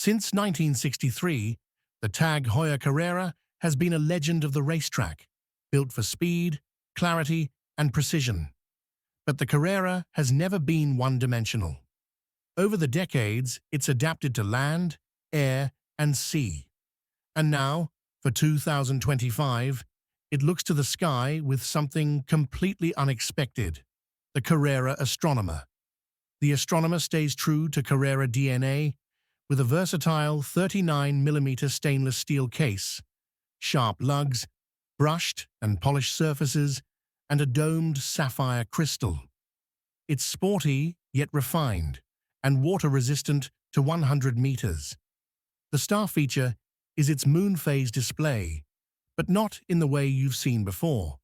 Since 1963, the TAG Heuer Carrera has been a legend of the racetrack, built for speed, clarity, and precision. But the Carrera has never been one-dimensional. Over the decades, it's adapted to land, air, and sea. And now, for 2025, it looks to the sky with something completely unexpected: the Carrera Astronomer. The Astronomer stays true to Carrera DNA with a versatile 39mm stainless steel case, sharp lugs, brushed and polished surfaces, and a domed sapphire crystal. It's sporty yet refined, and water-resistant to 100 meters. The star feature is its Moonphase display, but not in the way you've seen before.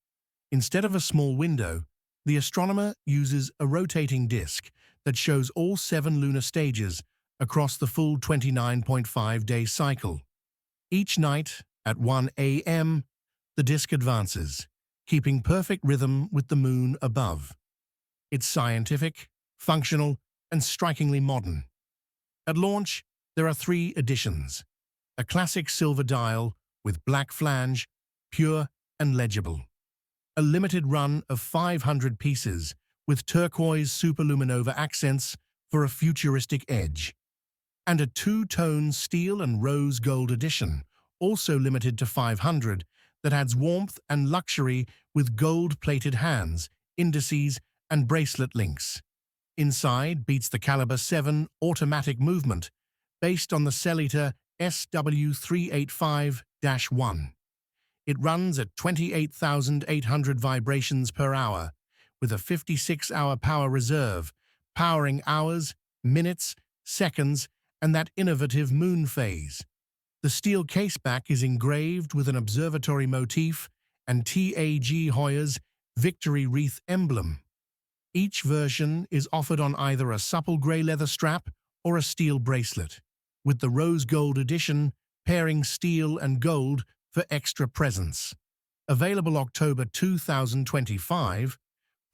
Instead of a small window, the Astronomer uses a rotating disk that shows all 7 lunar stages across the full 29.5-day cycle. Each night, at 1 a.m., the disk advances, keeping perfect rhythm with the moon above. It's scientific, functional, and strikingly modern. At launch, there are 3 editions: a classic silver dial with black flange, pure and legible; a limited run of 500 pieces with turquoise superluminova accents for a futuristic edge; and a 2-tone steel and rose gold edition, also limited to 500, that adds warmth and luxury with gold-plated hands, indices, and bracelet links. Inside beats the Caliber 7 automatic movement, based on the Celita SW385-1. It runs at 28,800 vibrations per hour, with a 56-hour power reserve, powering hours, minutes, seconds, and that innovative Moonphase. The steel caseback is engraved with an observatory motif and TAG Heuer's Victory Wreath emblem. Each version is offered on either a supple grey leather strap or a steel bracelet, with the rose gold edition pairing steel and gold for extra presence. Available October 2025,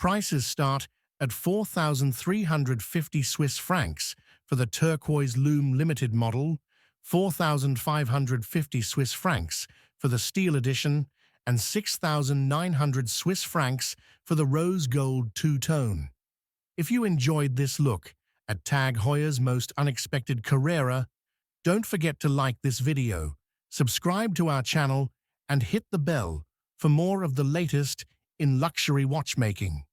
prices start at 4,350 Swiss francs for the Turquoise Lume Limited model, 4,550 Swiss francs for the Steel Edition, and 6,900 Swiss francs for the Rose Gold 2-tone. If you enjoyed this look at TAG Heuer's most unexpected Carrera, don't forget to like this video, subscribe to our channel, and hit the bell for more of the latest in luxury watchmaking.